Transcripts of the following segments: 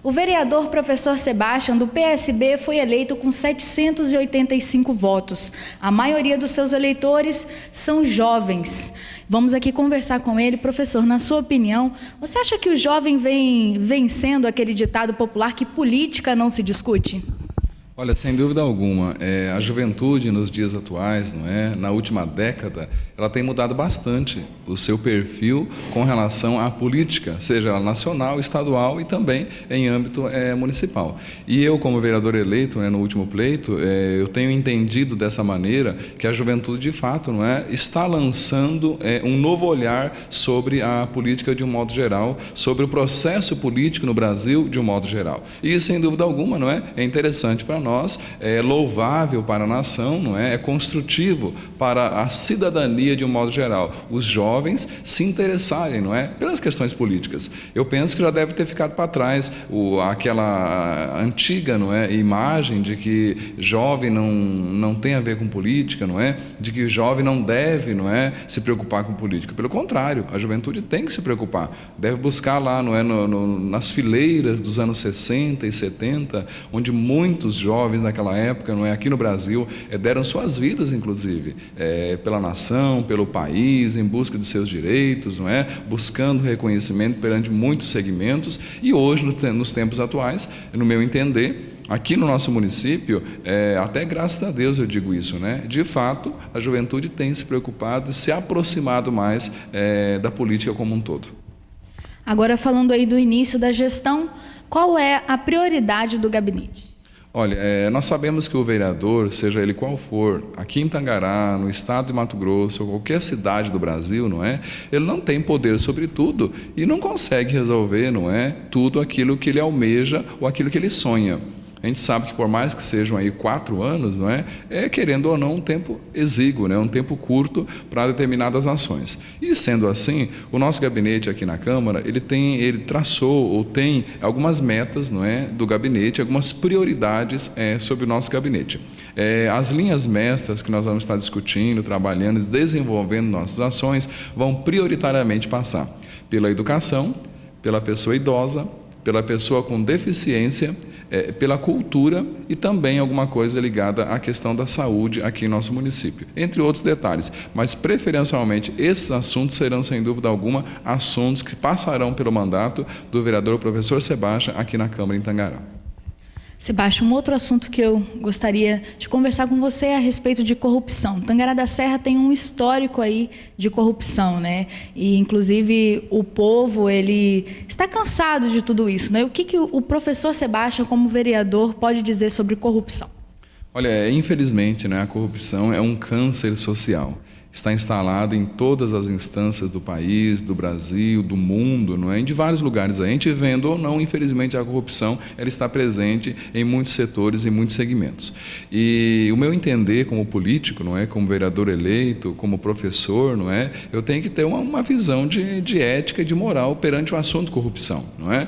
O vereador professor Sebastião, do PSB, foi eleito com 785 votos. A maioria dos seus eleitores são jovens. Vamos aqui conversar com ele. Professor, na sua opinião, você acha que o jovem vem vencendo aquele ditado popular que política não se discute? Olha, sem dúvida alguma, a juventude nos dias atuais, não é? Na última década, ela tem mudado bastante o seu perfil com relação à política, seja ela nacional, estadual e também em âmbito municipal. E eu, como vereador eleito, no último pleito, eu tenho entendido dessa maneira que a juventude, de fato, não é, está lançando um novo olhar sobre a política de um modo geral, sobre o processo político no Brasil de um modo geral. E, sem dúvida alguma, não é interessante para nós, é louvável para a nação, não é? É construtivo para a cidadania de um modo geral. Os jovens se interessarem, não é? Pelas questões políticas. Eu penso que já deve ter ficado para trás aquela antiga, não é, imagem de que jovem não tem a ver com política, não é? De que o jovem não deve, não é, se preocupar com política. Pelo contrário, a juventude tem que se preocupar. Deve buscar lá, não é, nas fileiras dos anos 60 e 70, onde muitos jovens naquela época, não é, aqui no Brasil, deram suas vidas, inclusive, pela nação, pelo país, em busca de seus direitos, não é, buscando reconhecimento perante muitos segmentos. E hoje, nos tempos atuais, no meu entender, aqui no nosso município, até graças a Deus eu digo isso, né? De fato, a juventude tem se preocupado e se aproximado mais da política como um todo. Agora, falando aí do início da gestão, qual é a prioridade do gabinete? Olha, nós sabemos que o vereador, seja ele qual for, aqui em Tangará, no estado de Mato Grosso, ou qualquer cidade do Brasil, não é? Ele não tem poder sobre tudo e não consegue resolver, não é, tudo aquilo que ele almeja ou aquilo que ele sonha. A gente sabe que por mais que sejam aí 4 anos, não é, querendo ou não um tempo exíguo, né, um tempo curto para determinadas ações. E sendo assim, o nosso gabinete aqui na Câmara, ele traçou ou tem algumas metas, não é, do gabinete, algumas prioridades sobre o nosso gabinete. As linhas mestras que nós vamos estar discutindo, trabalhando, desenvolvendo nossas ações, vão prioritariamente passar pela educação, pela pessoa idosa, pela pessoa com deficiência, pela cultura e também alguma coisa ligada à questão da saúde aqui em nosso município, entre outros detalhes. Mas, preferencialmente, esses assuntos serão, sem dúvida alguma, assuntos que passarão pelo mandato do vereador professor Sebastião aqui na Câmara em Tangará. Sebastião, um outro assunto que eu gostaria de conversar com você é a respeito de corrupção. Tangará da Serra tem um histórico aí de corrupção, né? E, inclusive, o povo, ele está cansado de tudo isso, né? O que o professor Sebastião, como vereador, pode dizer sobre corrupção? Olha, infelizmente, né, a corrupção é um câncer social. Está instalado em todas as instâncias do país, do Brasil, do mundo, não é? De vários lugares. A gente vendo ou não, infelizmente, a corrupção ela está presente em muitos setores e muitos segmentos. E o meu entender como político, não é, como vereador eleito, como professor, não é, eu tenho que ter uma visão de ética e de moral perante o assunto corrupção, não é?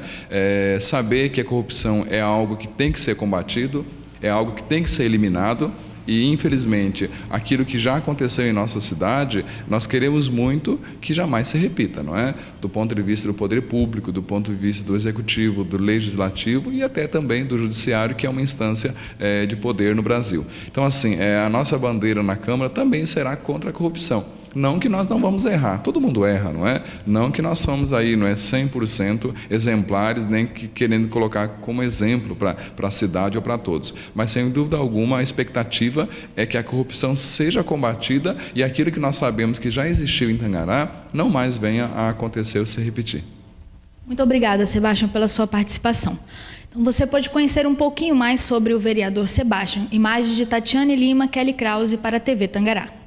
Saber que a corrupção é algo que tem que ser combatido, é algo que tem que ser eliminado. E, infelizmente, aquilo que já aconteceu em nossa cidade, nós queremos muito que jamais se repita, não é? Do ponto de vista do poder público, do ponto de vista do executivo, do legislativo e até também do judiciário, que é uma instância de poder no Brasil. Então, assim, a nossa bandeira na Câmara também será contra a corrupção. Não que nós não vamos errar, todo mundo erra, não é? Não que nós somos aí, não é 100% exemplares, nem que querendo colocar como exemplo para a cidade ou para todos. Mas, sem dúvida alguma, a expectativa é que a corrupção seja combatida e aquilo que nós sabemos que já existiu em Tangará não mais venha a acontecer ou se repetir. Muito obrigada, Sebastião, pela sua participação. Então, você pode conhecer um pouquinho mais sobre o vereador Sebastião. Imagens de Tatiane Lima, Kelly Krause para a TV Tangará.